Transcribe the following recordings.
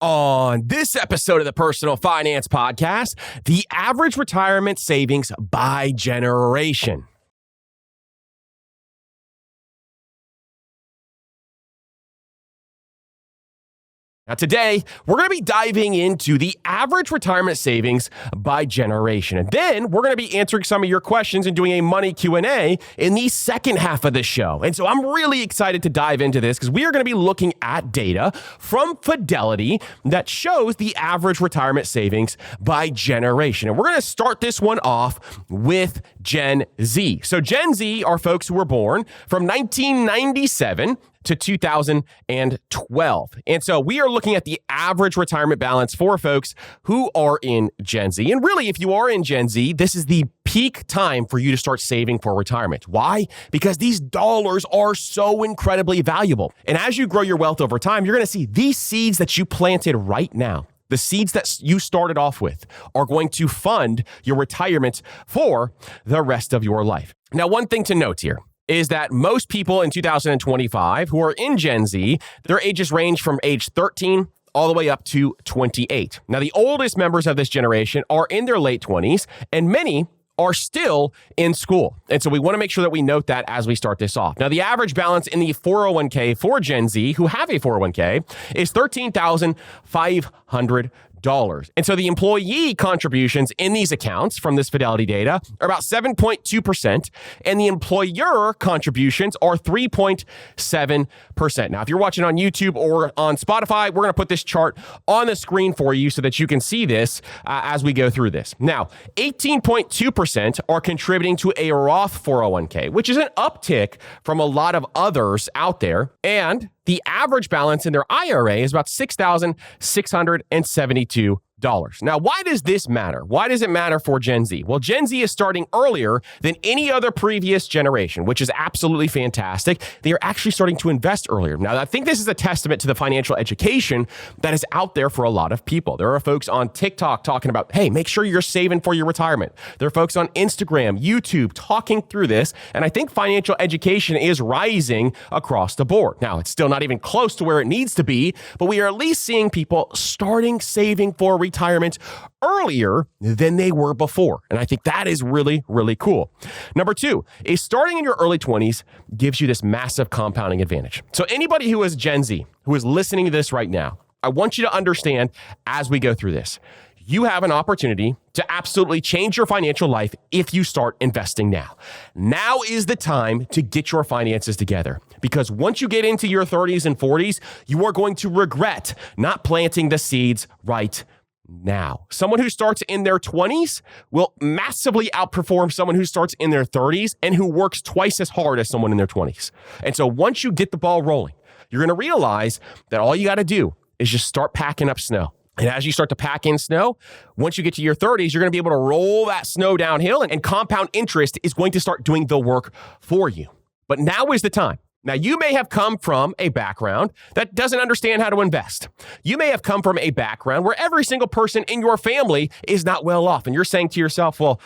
On this episode of the Personal Finance Podcast, the average retirement savings by generation. Now today, we're going to be diving into the average retirement savings by generation. And then we're going to be answering some of your questions and doing a money Q&A in the second half of the show. And so I'm really excited to dive into this because we are going to be looking at data from Fidelity that shows the average retirement savings by generation. And we're going to start this one off with Gen Z. So Gen Z are folks who were born from 1997 to 2012. And so we are looking at the average retirement balance for folks who are in Gen Z. And really, if you are in Gen Z, this is the peak time for you to start saving for retirement. Why? Because these dollars are so incredibly valuable. And as you grow your wealth over time, you're going to see these seeds that you planted right now, the seeds that you started off with, are going to fund your retirement for the rest of your life. Now, one thing to note here is that most people in 2025 who are in Gen Z, their ages range from age 13 all the way up to 28. Now, the oldest members of this generation are in their late 20s, and many are still in school. And so we want to make sure that we note that as we start this off. Now, the average balance in the 401k for Gen Z who have a 401k is $13,500. And so the employee contributions in these accounts from this Fidelity data are about 7.2%, and the employer contributions are 3.7%. Now, if you're watching on YouTube or on Spotify, we're going to put this chart on the screen for you so that you can see this as we go through this. Now, 18.2% are contributing to a Roth 401k, which is an uptick from a lot of others out there. And the average balance in their IRA is about $6,672. Now, why does this matter? Why does it matter for Gen Z? Well, Gen Z is starting earlier than any other previous generation, which is absolutely fantastic. They are actually starting to invest earlier. Now, I think this is a testament to the financial education that is out there for a lot of people. There are folks on TikTok talking about, hey, make sure you're saving for your retirement. There are folks on Instagram, YouTube talking through this. And I think financial education is rising across the board. Now, it's still not even close to where it needs to be, but we are at least seeing people starting saving for retirement earlier than they were before. And I think that is really, really cool. Number two is starting in your early 20s gives you this massive compounding advantage. So anybody who is Gen Z, who is listening to this right now, I want you to understand as we go through this, you have an opportunity to absolutely change your financial life if you start investing now. Now is the time to get your finances together, because once you get into your 30s and 40s, you are going to regret not planting the seeds right now. Someone who starts in their 20s will massively outperform someone who starts in their 30s and who works twice as hard as someone in their 20s. And so once you get the ball rolling, you're going to realize that all you got to do is just start packing up snow. And as you start to pack in snow, once you get to your 30s, you're going to be able to roll that snow downhill, and compound interest is going to start doing the work for you. But now is the time. Now, you may have come from a background that doesn't understand how to invest. You may have come from a background where every single person in your family is not well off. And you're saying to yourself, well,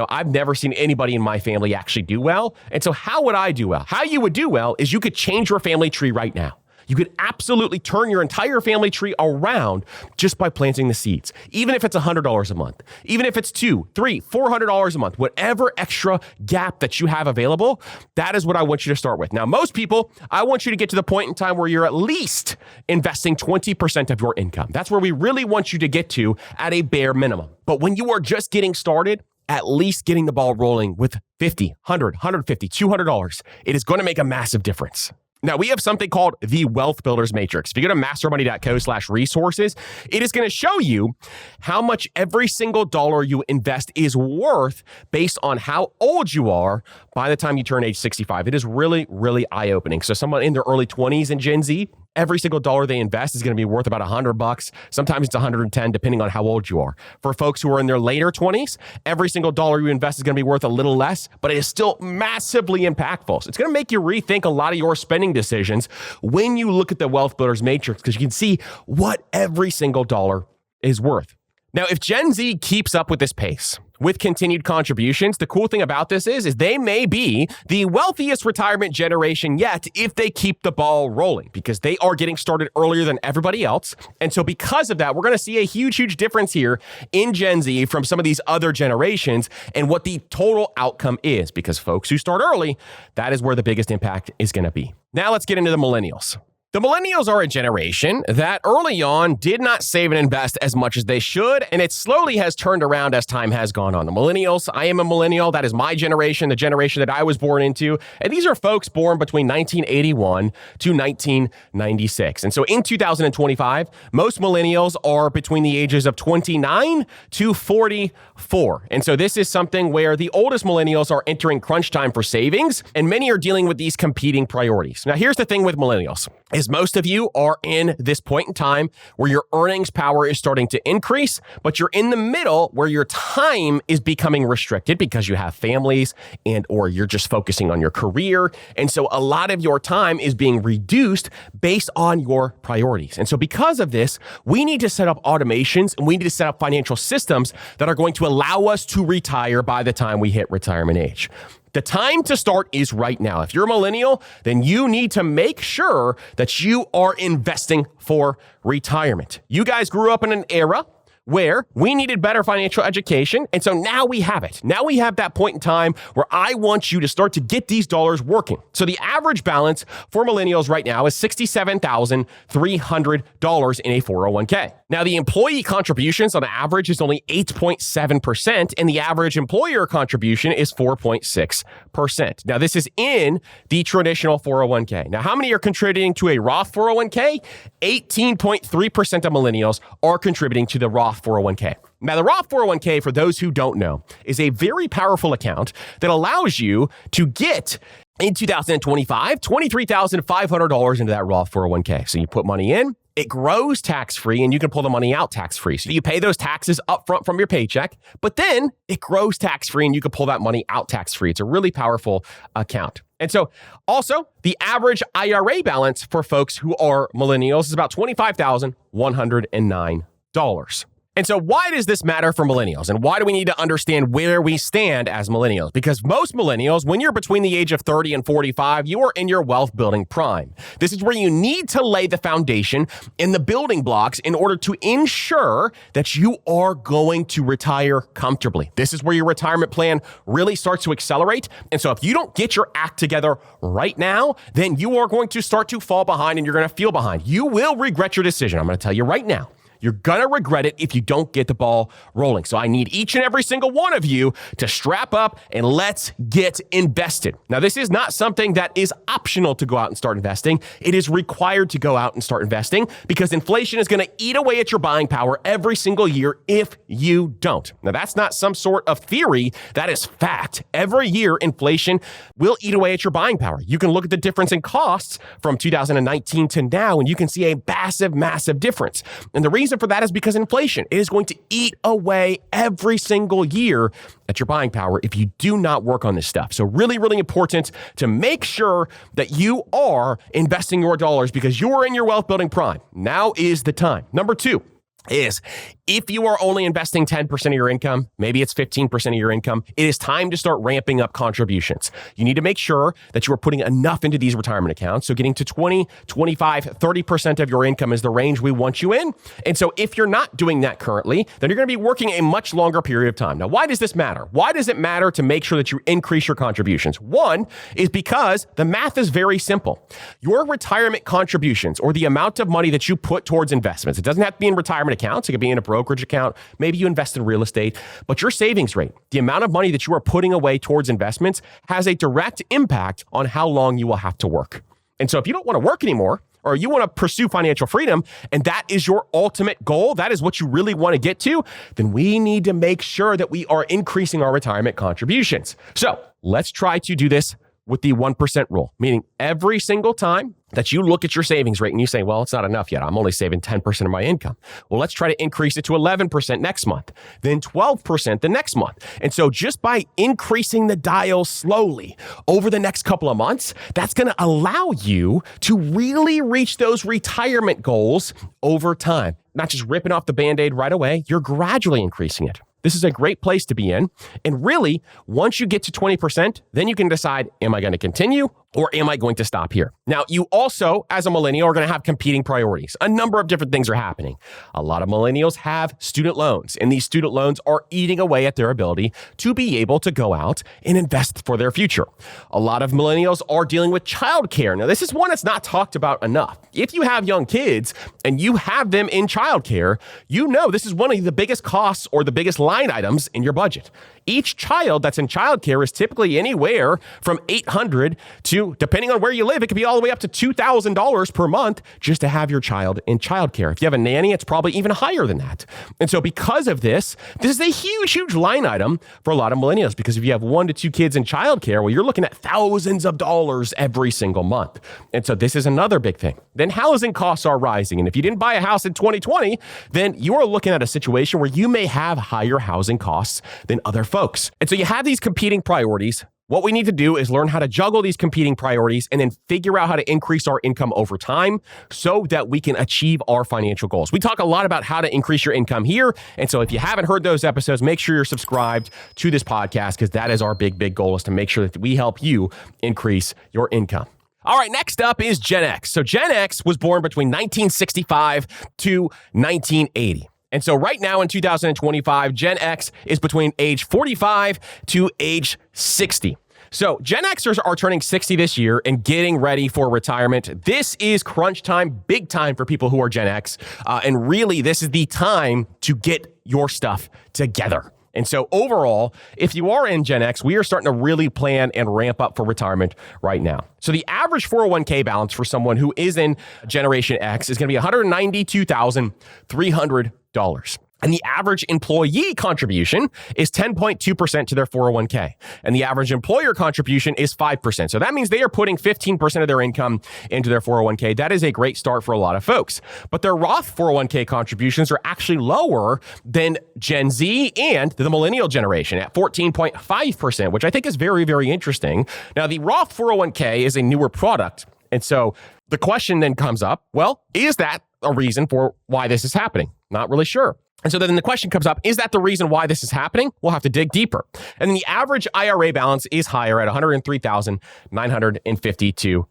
I've never seen anybody in my family actually do well. And so how would I do well? How you would do well is you could change your family tree right now. You could absolutely turn your entire family tree around just by planting the seeds. Even if it's $100 a month, even if it's $200, $300, $400 a month, whatever extra gap that you have available, that is what I want you to start with. Now, most people, I want you to get to the point in time where you're at least investing 20% of your income. That's where we really want you to get to at a bare minimum. But when you are just getting started, at least getting the ball rolling with $50, $100, $150, $200, it is going to make a massive difference. Now, we have something called the Wealth Builders Matrix. If you go to mastermoney.co/resources, it is going to show you how much every single dollar you invest is worth based on how old you are by the time you turn age 65. It is really, really eye-opening. So someone in their early 20s in Gen Z, every single dollar they invest is going to be worth about $100. Sometimes it's 110, depending on how old you are. For folks who are in their later 20s, every single dollar you invest is going to be worth a little less, but it is still massively impactful. So it's going to make you rethink a lot of your spending decisions when you look at the Wealth Builders Matrix, because you can see what every single dollar is worth. Now, if Gen Z keeps up with this pace, with continued contributions. The cool thing about this is they may be the wealthiest retirement generation yet if they keep the ball rolling, because they are getting started earlier than everybody else. And so because of that, we're going to see a huge difference here in Gen Z from some of these other generations and what the total outcome is, because folks who start early, that is where the biggest impact is going to be. Now let's get into the millennials. The millennials are a generation that early on did not save and invest as much as they should, and it slowly has turned around as time has gone on. The millennials, I am a millennial. That is my generation, the generation that I was born into. And these are folks born between 1981 to 1996. And so in 2025, most millennials are between the ages of 29 to 44. And so this is something where the oldest millennials are entering crunch time for savings, and many are dealing with these competing priorities. Now, here's the thing with millennials. Is most of you are in this point in time where your earnings power is starting to increase, but you're in the middle where your time is becoming restricted because you have families and or you're just focusing on your career. And so a lot of your time is being reduced based on your priorities. And so because of this, we need to set up automations and we need to set up financial systems that are going to allow us to retire by the time we hit retirement age. The time to start is right now. If you're a millennial, then you need to make sure that you are investing for retirement. You guys grew up in an era where we needed better financial education. And so now we have it. Now we have that point in time where I want you to start to get these dollars working. So the average balance for millennials right now is $67,300 in a 401k. Now, the employee contributions on average is only 8.7%, and the average employer contribution is 4.6%. Now, this is in the traditional 401k. Now, how many are contributing to a Roth 401k? 18.3% of millennials are contributing to the Roth 401k. Now, the Roth 401k, for those who don't know, is a very powerful account that allows you to get, in 2025, $23,500 into that Roth 401k. So you put money in, it grows tax-free, and you can pull the money out tax-free. So you pay those taxes up front from your paycheck, but then it grows tax-free, and you can pull that money out tax-free. It's a really powerful account. And so also, the average IRA balance for folks who are millennials is about $25,109. And so why does this matter for millennials? And why do we need to understand where we stand as millennials? Because most millennials, when you're between the age of 30 and 45, you are in your wealth building prime. This is where you need to lay the foundation and the building blocks in order to ensure that you are going to retire comfortably. This is where your retirement plan really starts to accelerate. And so if you don't get your act together right now, then you are going to start to fall behind and you're going to feel behind. You will regret your decision. I'm going to tell you right now. You're going to regret it if you don't get the ball rolling. So I need each and every single one of you to strap up and let's get invested. Now, this is not something that is optional to go out and start investing. It is required to go out and start investing because inflation is going to eat away at your buying power every single year if you don't. Now, that's not some sort of theory. That is fact. Every year, inflation will eat away at your buying power. You can look at the difference in costs from 2019 to now, and you can see a massive difference. And the reason for that is because inflation is going to eat away every single year at your buying power if you do not work on this stuff. So really important to make sure that you are investing your dollars because you're in your wealth building prime. Now is the time. Number two is if you are only investing 10% of your income, maybe it's 15% of your income, it is time to start ramping up contributions. You need to make sure that you are putting enough into these retirement accounts. So getting to 20, 25, 30% of your income is the range we want you in. And so if you're not doing that currently, then you're going to be working a much longer period of time. Now, why does this matter? Why does it matter to make sure that you increase your contributions? One is because the math is very simple. Your retirement contributions or the amount of money that you put towards investments, it doesn't have to be in retirement accounts. It could be in a brokerage account. Maybe you invest in real estate, but your savings rate, the amount of money that you are putting away towards investments has a direct impact on how long you will have to work. And so if you don't want to work anymore, or you want to pursue financial freedom, and that is your ultimate goal, that is what you really want to get to, then we need to make sure that we are increasing our retirement contributions. So let's try to do this with the 1% rule, meaning every single time that you look at your savings rate and you say, well, it's not enough yet. I'm only saving 10% of my income. Well, let's try to increase it to 11% next month, then 12% the next month. And so just by increasing the dial slowly over the next couple of months, that's going to allow you to really reach those retirement goals over time. Not just ripping off the Band-Aid right away, you're gradually increasing it. this is a great place to be in. And really, once you get to 20%, then you can decide, am I going to continue or am I going to stop here? Now, you also, as a millennial, are going to have competing priorities. A number of different things are happening. A lot of millennials have student loans, and these student loans are eating away at their ability to be able to go out and invest for their future. A lot of millennials are dealing with childcare. Now, this is one that's not talked about enough. If you have young kids and you have them in childcare, you know this is one of the biggest costs or the biggest line items in your budget. Each child that's in childcare is typically anywhere from $800 to, depending on where you live, it could be all the way up to $2,000 per month just to have your child in childcare. If you have a nanny, it's probably even higher than that. And so because of this is a huge, huge line item for a lot of millennials, because if you have 1 to 2 kids in childcare, well, you're looking at thousands of dollars every single month. And so this is another big thing. Then housing costs are rising. And if you didn't buy a house in 2020, then you are looking at a situation where you may have higher housing costs than other folks. And so you have these competing priorities. What we need to do is learn how to juggle these competing priorities and then figure out how to increase our income over time so that we can achieve our financial goals. We talk a lot about how to increase your income here. And so if you haven't heard those episodes, make sure you're subscribed to this podcast, because that is our big goal, is to make sure that we help you increase your income. All right, next up is Gen X. So Gen X was born between 1965 to 1980. And so right now in 2025, Gen X is between age 45 to age 60. So Gen Xers are turning 60 this year and getting ready for retirement. This is crunch time, big time for people who are Gen X. And really, this is the time to get your stuff together. And so overall, if you are in Gen X, we are starting to really plan and ramp up for retirement right now. So the average 401k balance for someone who is in Generation X is going to be $192,300. And the average employee contribution is 10.2% to their 401k. And the average employer contribution is 5%. So that means they are putting 15% of their income into their 401k. That is a great start for a lot of folks. But their Roth 401k contributions are actually lower than Gen Z and the millennial generation at 14.5%, which I think is very, very interesting. Now, the Roth 401k is a newer product. And so the question then comes up, well, is that a reason for why this is happening? Not really sure. And so then the question comes up, is that the reason why this is happening? We'll have to dig deeper. And then the average IRA balance is higher at $103,952.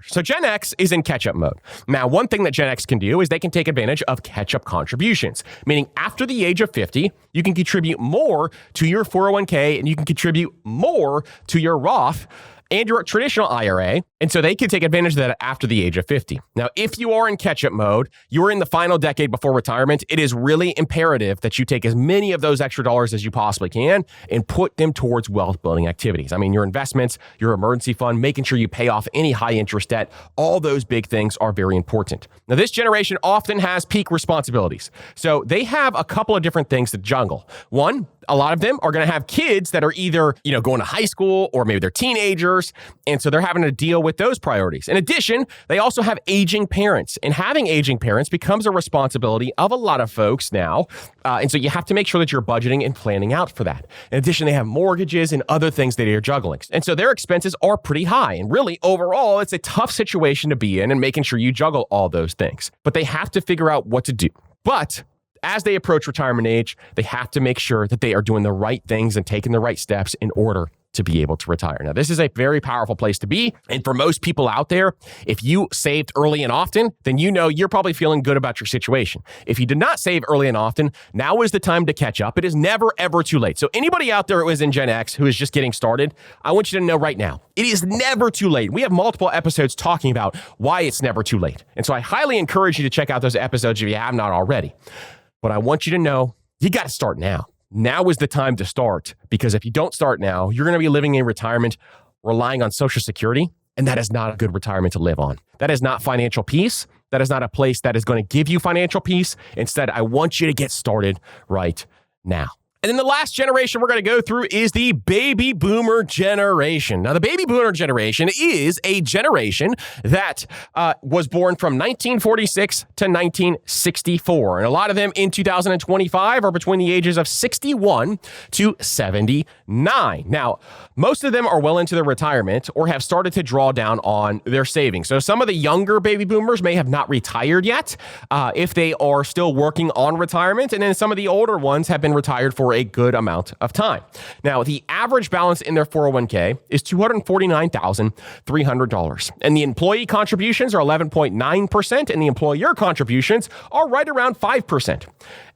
So Gen X is in catch-up mode. Now, one thing that Gen X can do is they can take advantage of catch-up contributions, meaning after the age of 50, you can contribute more to your 401k and you can contribute more to your Roth and your traditional IRA. And so they can take advantage of that after the age of 50. Now, if you are in catch-up mode, you're in the final decade before retirement, it is really imperative that you take as many of those extra dollars as you possibly can and put them towards wealth-building activities. I mean, your investments, your emergency fund, making sure you pay off any high-interest debt, all those big things are very important. Now, this generation often has peak responsibilities. So they have a couple of different things to juggle. One, a lot of them are going to have kids that are either, going to high school or maybe they're teenagers. And so they're having to deal with those priorities. In addition, they also have aging parents, and having aging parents becomes a responsibility of a lot of folks now. And so you have to make sure that you're budgeting and planning out for that. In addition, they have mortgages and other things that they're juggling. And so their expenses are pretty high. And really, overall, it's a tough situation to be in and making sure you juggle all those things. But they have to figure out what to do. But as they approach retirement age, they have to make sure that they are doing the right things and taking the right steps in order to be able to retire. Now, this is a very powerful place to be. And for most people out there, if you saved early and often, then you're probably feeling good about your situation. If you did not save early and often, now is the time to catch up. It is never, ever too late. So anybody out there who is in Gen X who is just getting started, I want you to know right now, it is never too late. We have multiple episodes talking about why it's never too late. And so I highly encourage you to check out those episodes if you have not already. But I want you to know, you got to start now. Now is the time to start, because if you don't start now, you're going to be living in retirement relying on Social Security, and that is not a good retirement to live on. That is not financial peace. That is not a place that is going to give you financial peace. Instead, I want you to get started right now. And then the last generation we're going to go through is the baby boomer generation. Now, the baby boomer generation is a generation that was born from 1946 to 1964. And a lot of them in 2025 are between the ages of 61 to 79. Now, most of them are well into their retirement or have started to draw down on their savings. So some of the younger baby boomers may have not retired yet if they are still working on retirement. And then some of the older ones have been retired for a good amount of time. Now, the average balance in their 401k is $249,300. And the employee contributions are 11.9%, and the employer contributions are right around 5%.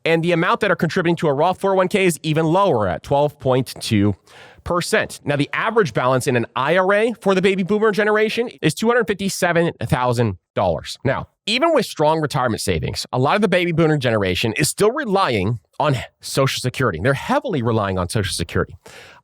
And the amount that are contributing to a Roth 401k is even lower at 12.2%. Now, the average balance in an IRA for the baby boomer generation is $257,000. Now, even with strong retirement savings, a lot of the baby boomer generation is still relying on Social Security. They're heavily relying on Social Security.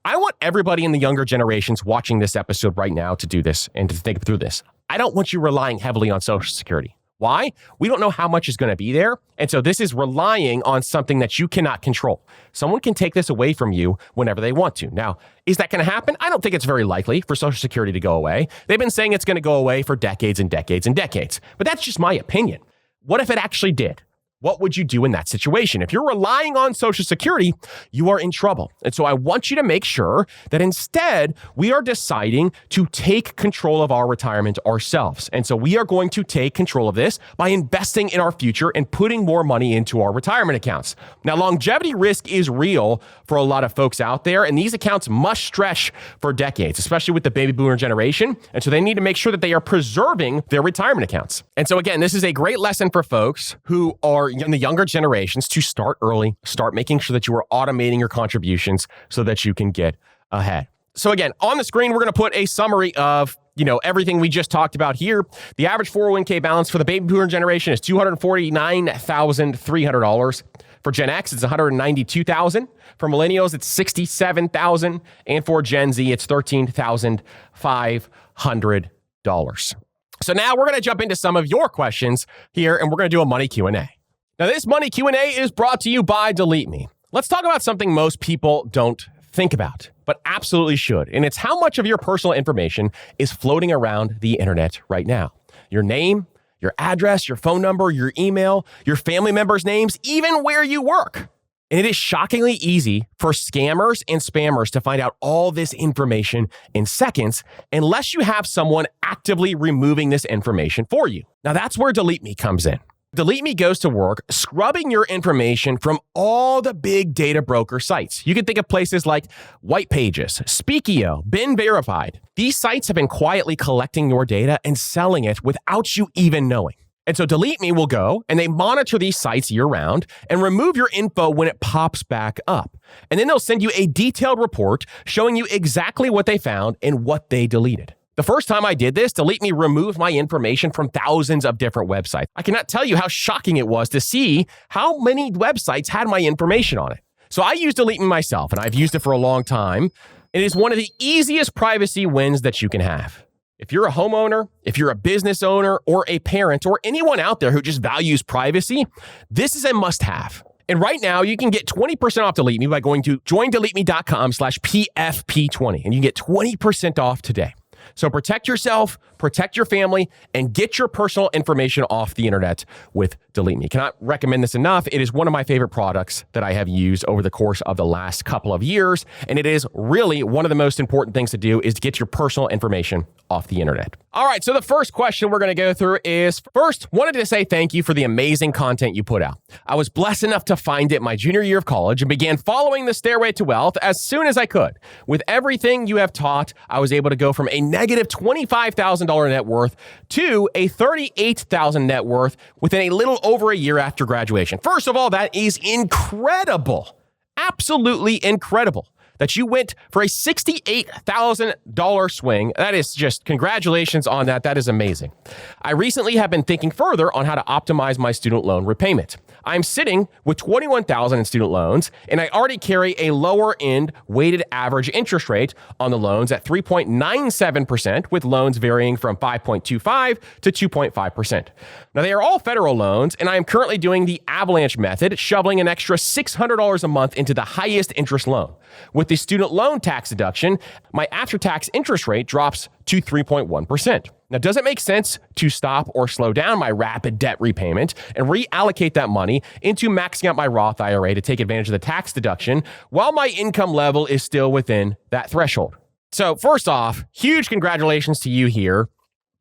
I want everybody in the younger generations watching this episode right now to do this and to think through this. I don't want you relying heavily on Social Security. Why? We don't know how much is going to be there. And so this is relying on something that you cannot control. Someone can take this away from you whenever they want to. Now, is that going to happen? I don't think it's very likely for Social Security to go away. They've been saying it's going to go away for decades and decades and decades. But that's just my opinion. What if it actually did? What would you do in that situation? If you're relying on Social Security, you are in trouble. And so I want you to make sure that instead we are deciding to take control of our retirement ourselves. And so we are going to take control of this by investing in our future and putting more money into our retirement accounts. Now, longevity risk is real for a lot of folks out there, and these accounts must stretch for decades, especially with the baby boomer generation. And so they need to make sure that they are preserving their retirement accounts. And so again, this is a great lesson for folks who are in the younger generations to start early, start making sure that you are automating your contributions so that you can get ahead. So again, on the screen, we're going to put a summary of everything we just talked about here. The average 401k balance for the baby boomer generation is $249,300. For Gen X, it's $192,000. For Millennials, it's $67,000. And for Gen Z, it's $13,500. So now we're going to jump into some of your questions here, and we're going to do a money Q&A. Now, this money Q&A is brought to you by Delete Me. Let's talk about something most people don't think about, but absolutely should. And it's how much of your personal information is floating around the internet right now. Your name, your address, your phone number, your email, your family members' names, even where you work. And it is shockingly easy for scammers and spammers to find out all this information in seconds unless you have someone actively removing this information for you. Now, that's where Delete Me comes in. Delete Me goes to work scrubbing your information from all the big data broker sites. You can think of places like White Pages, Speakio, Been Verified. These sites have been quietly collecting your data and selling it without you even knowing. And so Delete Me will go and they monitor these sites year round and remove your info when it pops back up. And then they'll send you a detailed report showing you exactly what they found and what they deleted. The first time I did this, Delete Me removed my information from thousands of different websites. I cannot tell you how shocking it was to see how many websites had my information on it. So I use Delete Me myself, and I've used it for a long time. It is one of the easiest privacy wins that you can have. If you're a homeowner, if you're a business owner, or a parent, or anyone out there who just values privacy, this is a must-have. And right now, you can get 20% off Delete Me by going to joindeleteme.com/PFP20, and you get 20% off today. So protect yourself, protect your family, and get your personal information off the internet with Delete Me. Cannot recommend this enough. It is one of my favorite products that I have used over the course of the last couple of years. And it is really one of the most important things to do is to get your personal information off the internet. All right, so the first question we're going to go through is, first, wanted to say thank you for the amazing content you put out. I was blessed enough to find it my junior year of college and began following the Stairway to Wealth as soon as I could. With everything you have taught, I was able to go from a negative $25,000 net worth to a $38,000 net worth within a little over a year after graduation. First of all, that is incredible. Absolutely incredible. That you went for a $68,000 swing. That is just congratulations on that. That is amazing. I recently have been thinking further on how to optimize my student loan repayment. I'm sitting with $21,000 in student loans, and I already carry a lower end weighted average interest rate on the loans at 3.97%, with loans varying from 5.25 to 2.5%. Now, they are all federal loans, and I am currently doing the avalanche method, shoveling an extra $600 a month into the highest interest loan. With the student loan tax deduction, my after-tax interest rate drops to 3.1%. Now, does it make sense to stop or slow down my rapid debt repayment and reallocate that money into maxing out my Roth IRA to take advantage of the tax deduction while my income level is still within that threshold? So first off, huge congratulations to you here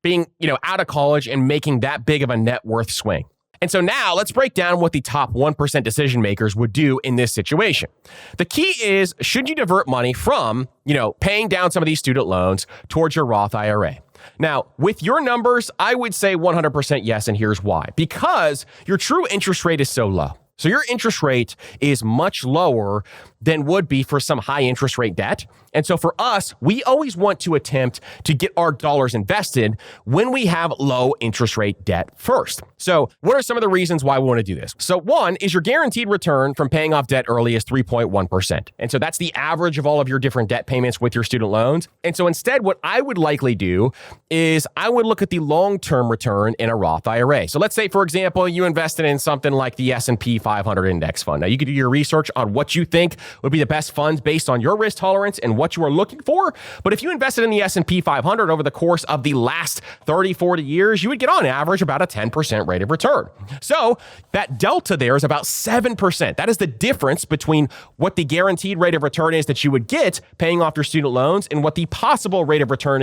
being, out of college and making that big of a net worth swing. And so now let's break down what the top 1% decision makers would do in this situation. The key is, should you divert money from, paying down some of these student loans towards your Roth IRA? Now, with your numbers, I would say 100% yes, and here's why. Because your true interest rate is so low. So your interest rate is much lower than would be for some high interest rate debt. And so for us, we always want to attempt to get our dollars invested when we have low interest rate debt first. So what are some of the reasons why we want to do this? So one is your guaranteed return from paying off debt early is 3.1%. And so that's the average of all of your different debt payments with your student loans. And so instead, what I would likely do is I would look at the long-term return in a Roth IRA. So let's say, for example, you invested in something like the S&P 500 index fund. Now you could do your research on what you think would be the best funds based on your risk tolerance and what you are looking for. But if you invested in the S&P 500 over the course of the last 30, 40 years, you would get on average about a 10% rate of return. So that delta there is about 7%. That is the difference between what the guaranteed rate of return is that you would get paying off your student loans and what the possible rate of return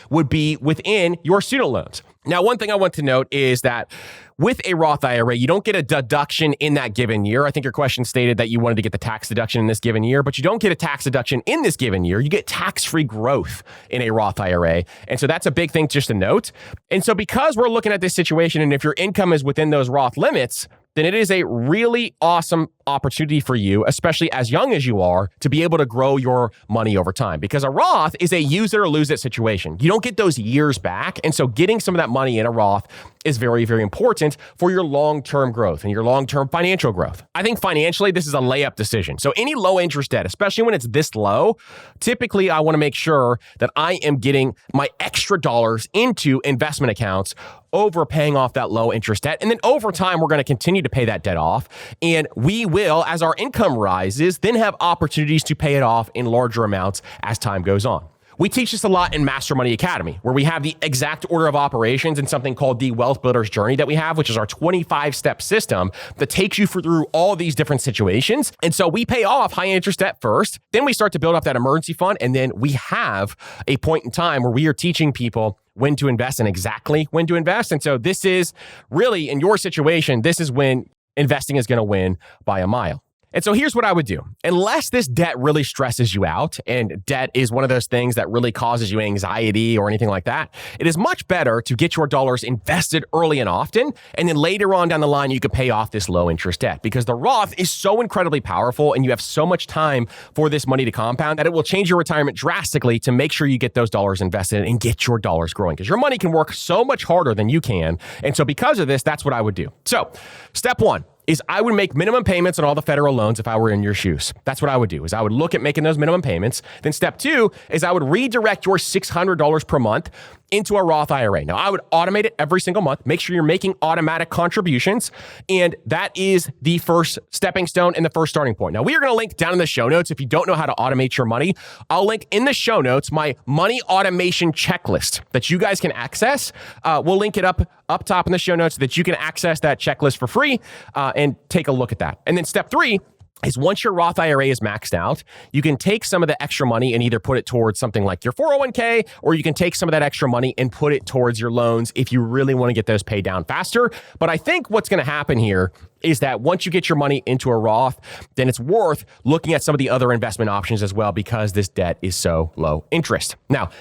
would be within your student loans. Now, one thing I want to note is that with a Roth IRA, you don't get a deduction in that given year. I think your question stated that you wanted to get the tax deduction in this given year, but you don't get a tax deduction in this given year. You get tax-free growth in a Roth IRA. And so that's a big thing just to note. And so because we're looking at this situation, and if your income is within those Roth limits, then it is a really awesome opportunity for you, especially as young as you are, to be able to grow your money over time. Because a Roth is a use it or lose it situation. You don't get those years back. And so getting some of that money in a Roth is very, very important for your long-term growth and your long-term financial growth. I think financially, this is a layup decision. So any low interest debt, especially when it's this low, typically I want to make sure that I am getting my extra dollars into investment accounts over paying off that low interest debt. And then over time, we're going to continue to pay that debt off. And we will, as our income rises, then have opportunities to pay it off in larger amounts as time goes on. We teach this a lot in Master Money Academy, where we have the exact order of operations in something called the Wealth Builder's Journey that we have, which is our 25-step system that takes you through all these different situations. And so we pay off high interest debt first, then we start to build up that emergency fund, and then we have a point in time where we are teaching people when to invest and exactly when to invest. And so this is really, in your situation, this is when investing is going to win by a mile. And so here's what I would do. Unless this debt really stresses you out, and debt is one of those things that really causes you anxiety or anything like that, it is much better to get your dollars invested early and often, and then later on down the line, you can pay off this low interest debt, because the Roth is so incredibly powerful and you have so much time for this money to compound that it will change your retirement drastically to make sure you get those dollars invested and get your dollars growing, because your money can work so much harder than you can. And so because of this, that's what I would do. So step one is I would make minimum payments on all the federal loans if I were in your shoes. That's what I would do, is I would look at making those minimum payments. Then step two is I would redirect your $600 per month into a Roth IRA. Now, I would automate it every single month. Make sure you're making automatic contributions. And that is the first stepping stone and the first starting point. Now, we are going to link down in the show notes. If you don't know how to automate your money, I'll link in the show notes my money automation checklist that you guys can access. We'll link it up top in the show notes so that you can access that checklist for free and take a look at that. And then step three is once your Roth IRA is maxed out, you can take some of the extra money and either put it towards something like your 401k, or you can take some of that extra money and put it towards your loans if you really want to get those paid down faster. But I think what's going to happen here is that once you get your money into a Roth, then it's worth looking at some of the other investment options as well, because this debt is so low interest. Now,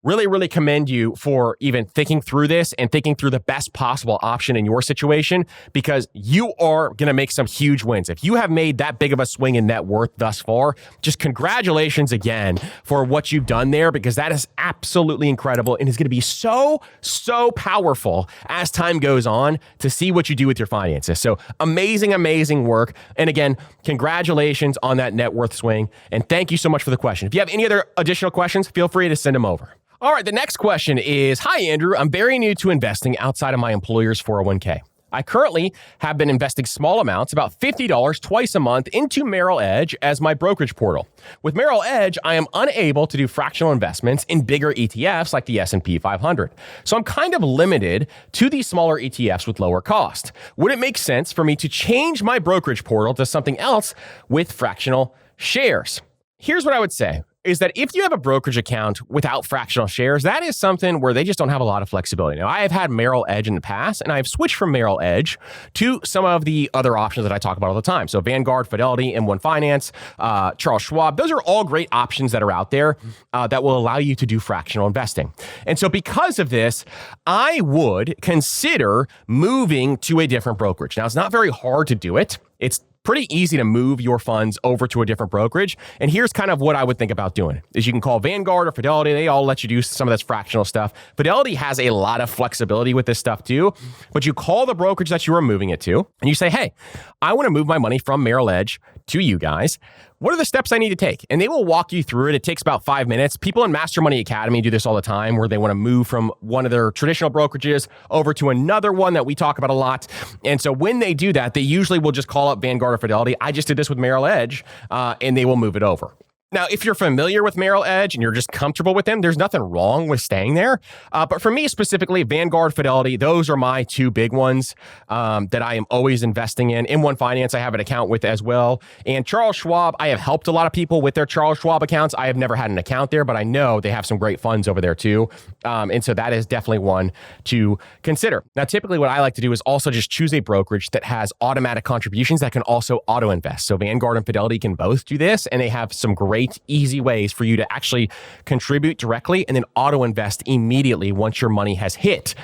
really commend you for even thinking through this and thinking through the best possible option in your situation, because you are going to make some huge wins. If you have made that big of a swing in net worth thus far, just congratulations again for what you've done there, because that is absolutely incredible and is going to be so powerful as time goes on to see what you do with your finances. So amazing work. And again, congratulations on that net worth swing. And thank you so much for the question. If you have any other additional questions, feel free to send them over. All right, the next question is, hi, Andrew. I'm very new to investing outside of my employer's 401k. I currently have been investing small amounts, about $50 twice a month, into Merrill Edge as my brokerage portal. With Merrill Edge, I am unable to do fractional investments in bigger ETFs like the S&P 500. So I'm kind of limited to these smaller ETFs with lower cost. Would it make sense for me to change my brokerage portal to something else with fractional shares? Here's what I would say. is that if you have a brokerage account without fractional shares, that is something where they just don't have a lot of flexibility. Now, I have had Merrill Edge in the past, and I've switched from Merrill Edge to some of the other options that I talk about all the time. So Vanguard, Fidelity, M1 Finance, Charles Schwab, those are all great options that are out there that will allow you to do fractional investing. And so because of this, I would consider moving to a different brokerage. Now, it's not very hard to do it. It's pretty easy to move your funds over to a different brokerage. And here's kind of what I would think about doing is you can call Vanguard or Fidelity. They all let you do some of this fractional stuff. Fidelity has a lot of flexibility with this stuff too, but you call the brokerage that you are moving it to and you say, hey, I want to move my money from Merrill Edge to you guys. What are the steps I need to take? And they will walk you through it. It takes about 5 minutes. People in Master Money Academy do this all the time where they want to move from one of their traditional brokerages over to another one that we talk about a lot. And so when they do that, they usually will just call up Vanguard or Fidelity. I just did this with Merrill Edge, and they will move it over. Now, if you're familiar with Merrill Edge and you're just comfortable with them, there's nothing wrong with staying there. But for me specifically, Vanguard, Fidelity, those are my two big ones that I am always investing in. M1 Finance, I have an account with as well. And Charles Schwab, I have helped a lot of people with their Charles Schwab accounts. I have never had an account there, but I know they have some great funds over there too. And so that is definitely one to consider. Now, typically what I like to do is also just choose a brokerage that has automatic contributions that can also auto invest. So Vanguard and Fidelity can both do this, and they have some great easy ways for you to actually contribute directly and then auto invest immediately once your money has hit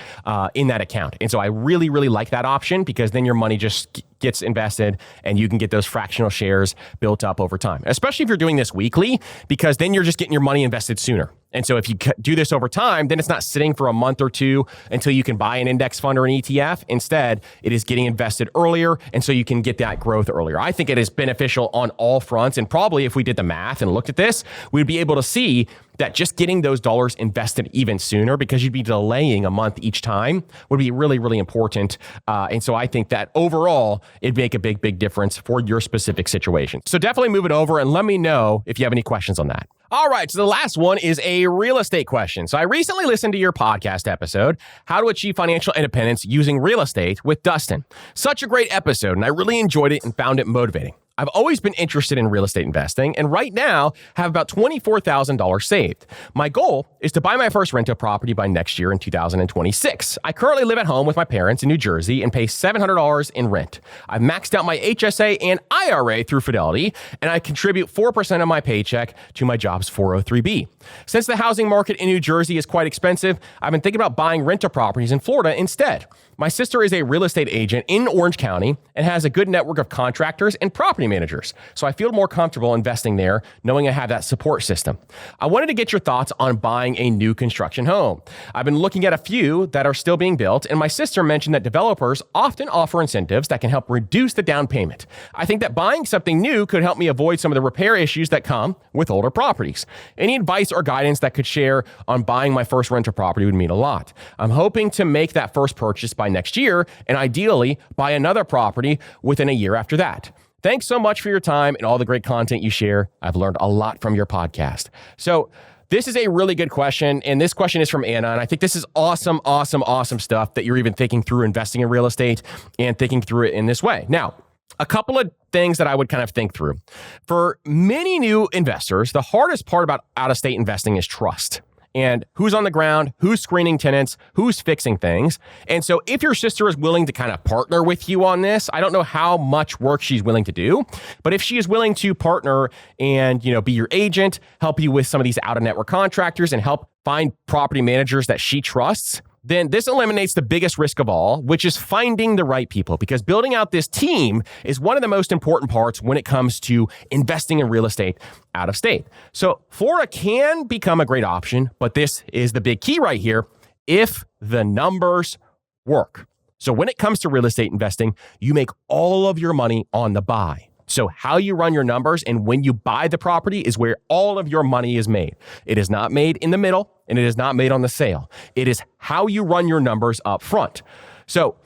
in that account. And so I really, really like that option because then your money just gets invested and you can get those fractional shares built up over time, especially if you're doing this weekly, because then you're just getting your money invested sooner. And so if you do this over time, then it's not sitting for a month or two until you can buy an index fund or an ETF. Instead, it is getting invested earlier. And so you can get that growth earlier. I think it is beneficial on all fronts. And probably if we did the math and looked at this, we'd be able to see that just getting those dollars invested even sooner, because you'd be delaying a month each time, would be really, really important. And so I think that overall, it'd make a big, big difference for your specific situation. So definitely move it over and let me know if you have any questions on that. All right, so the last one is a real estate question. So I recently listened to your podcast episode, How to Achieve Financial Independence Using Real Estate with Dustin. Such a great episode, and I really enjoyed it and found it motivating. I've always been interested in real estate investing, and right now have about $24,000 saved. My goal is to buy my first rental property by next year in 2026. I currently live at home with my parents in New Jersey and pay $700 in rent. I've maxed out my HSA and IRA through Fidelity, and I contribute 4% of my paycheck to my job's 403b. Since the housing market in New Jersey is quite expensive, I've been thinking about buying rental properties in Florida instead. My sister is a real estate agent in Orange County and has a good network of contractors and property managers, so I feel more comfortable investing there knowing I have that support system. I wanted to get your thoughts on buying a new construction home. I've been looking at a few that are still being built, and my sister mentioned that developers often offer incentives that can help reduce the down payment. I think that buying something new could help me avoid some of the repair issues that come with older properties. Any advice or guidance that could share on buying my first rental property would mean a lot. I'm hoping to make that first purchase by next year, and ideally buy another property within a year after that. Thanks so much for your time and all the great content you share. I've learned a lot from your podcast. So this is a really good question, and this question is from Anna, and I think this is awesome, awesome, awesome stuff that you're even thinking through investing in real estate and thinking through it in this way. Now, a couple of things that I would kind of think through. For many new investors, the hardest part about out-of-state investing is trust. And who's on the ground, who's screening tenants, who's fixing things. And so if your sister is willing to kind of partner with you on this, I don't know how much work she's willing to do, but if she is willing to partner and, be your agent, help you with some of these out-of-network contractors and help find property managers that she trusts, then this eliminates the biggest risk of all, which is finding the right people, because building out this team is one of the most important parts when it comes to investing in real estate out of state. So Florida can become a great option, but this is the big key right here, if the numbers work. So when it comes to real estate investing, you make all of your money on the buy. So how you run your numbers and when you buy the property is where all of your money is made. It is not made in the middle, and it is not made on the sale. It is how you run your numbers up front. So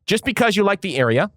just because you like the area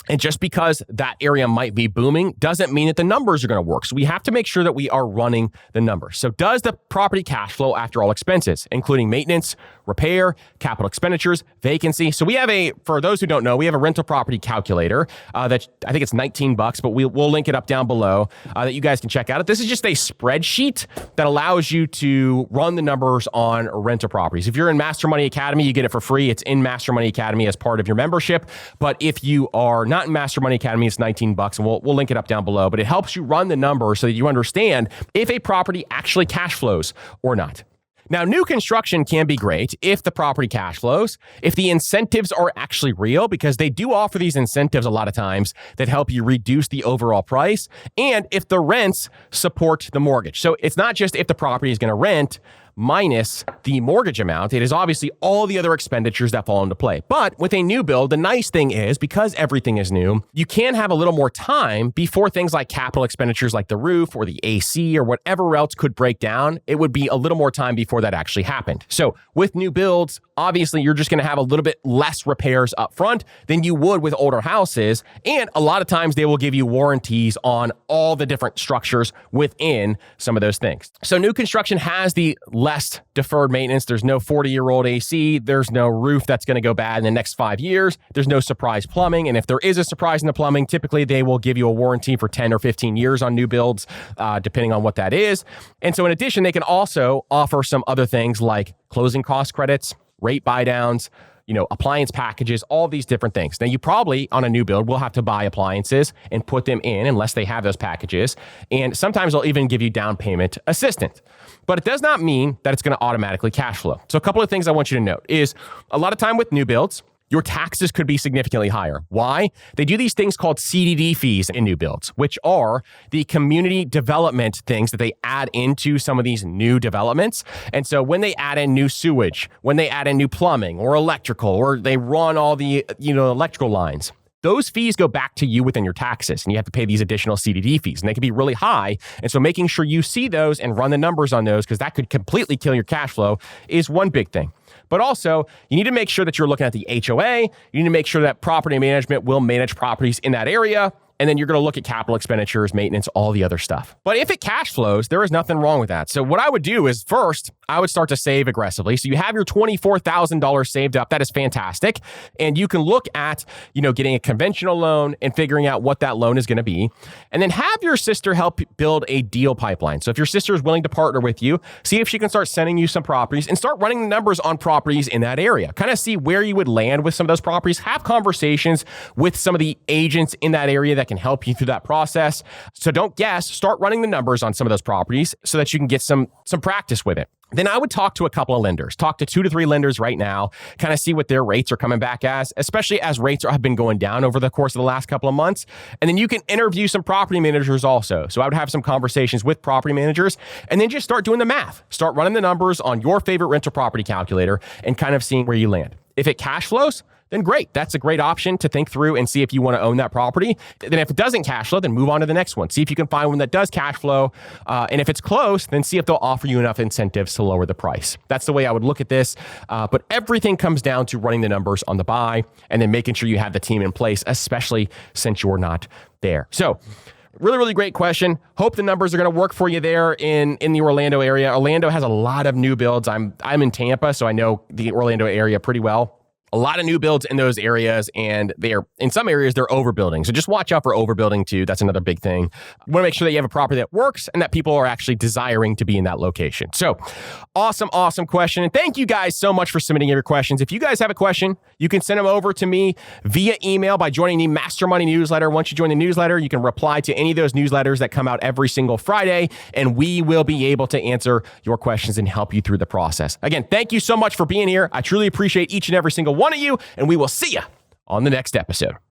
And just because that area might be booming doesn't mean that the numbers are going to work. So we have to make sure that we are running the numbers. So does the property cash flow after all expenses, including maintenance, repair, capital expenditures, vacancy? So we have for those who don't know, we have a rental property calculator that I think it's $19, but we'll link it up down below that you guys can check out. This is just a spreadsheet that allows you to run the numbers on rental properties. If you're in Master Money Academy, you get it for free. It's in Master Money Academy as part of your membership. But if you are not in Master Money Academy, it's $19, and we'll link it up down below. But it helps you run the numbers so that you understand if a property actually cash flows or not. Now, new construction can be great if the property cash flows, if the incentives are actually real, because they do offer these incentives a lot of times that help you reduce the overall price, and if the rents support the mortgage. So it's not just if the property is going to rent minus the mortgage amount. It is obviously all the other expenditures that fall into play. But with a new build, the nice thing is because everything is new, you can have a little more time before things like capital expenditures like the roof or the AC or whatever else could break down. It would be a little more time before that actually happened. So with new builds, obviously you're just going to have a little bit less repairs up front than you would with older houses. And a lot of times they will give you warranties on all the different structures within some of those things. So new construction has the less deferred maintenance. There's no 40-year-old AC. There's no roof that's going to go bad in the next 5 years. There's no surprise plumbing. And if there is a surprise in the plumbing, typically they will give you a warranty for 10 or 15 years on new builds, depending on what that is. And so in addition, they can also offer some other things like closing cost credits, rate buy downs, appliance packages, all these different things. Now, you probably, on a new build, will have to buy appliances and put them in unless they have those packages. And sometimes they'll even give you down payment assistance. But it does not mean that it's going to automatically cash flow. So a couple of things I want you to note is a lot of time with new builds, your taxes could be significantly higher. Why? They do these things called CDD fees in new builds, which are the community development things that they add into some of these new developments. And so when they add in new sewage, when they add in new plumbing or electrical, or they run all the electrical lines, those fees go back to you within your taxes, and you have to pay these additional CDD fees, and they can be really high. And so making sure you see those and run the numbers on those, because that could completely kill your cash flow, is one big thing. But also, you need to make sure that you're looking at the HOA. You need to make sure that property management will manage properties in that area. And then you're going to look at capital expenditures, maintenance, all the other stuff. But if it cash flows, there is nothing wrong with that. So what I would do is first, I would start to save aggressively. So you have your $24,000 saved up. That is fantastic. And you can look at, getting a conventional loan and figuring out what that loan is going to be. And then have your sister help build a deal pipeline. So if your sister is willing to partner with you, see if she can start sending you some properties and start running the numbers on properties in that area. Kind of see where you would land with some of those properties. Have conversations with some of the agents in that area that can help you through that process. So don't guess, start running the numbers on some of those properties so that you can get some practice with it. Then I would talk to a couple of lenders, talk to 2 to 3 lenders right now, kind of see what their rates are coming back as, especially as rates have been going down over the course of the last couple of months. And then you can interview some property managers also. So I would have some conversations with property managers and then just start doing the math, start running the numbers on your favorite rental property calculator and kind of seeing where you land. If it cash flows, then great. That's a great option to think through and see if you want to own that property. Then if it doesn't cash flow, then move on to the next one. See if you can find one that does cash flow. And if it's close, then see if they'll offer you enough incentives to lower the price. That's the way I would look at this. But everything comes down to running the numbers on the buy and then making sure you have the team in place, especially since you're not there. So really, really great question. Hope the numbers are going to work for you there in the Orlando area. Orlando has a lot of new builds. I'm in Tampa, so I know the Orlando area pretty well. A lot of new builds in those areas, and in some areas, they're overbuilding. So just watch out for overbuilding too. That's another big thing. You want to make sure that you have a property that works and that people are actually desiring to be in that location. So awesome question. And thank you guys so much for submitting your questions. If you guys have a question, you can send them over to me via email by joining the Master Money newsletter. Once you join the newsletter, you can reply to any of those newsletters that come out every single Friday, and we will be able to answer your questions and help you through the process. Again, thank you so much for being here. I truly appreciate each and every single one of you, and we will see you on the next episode.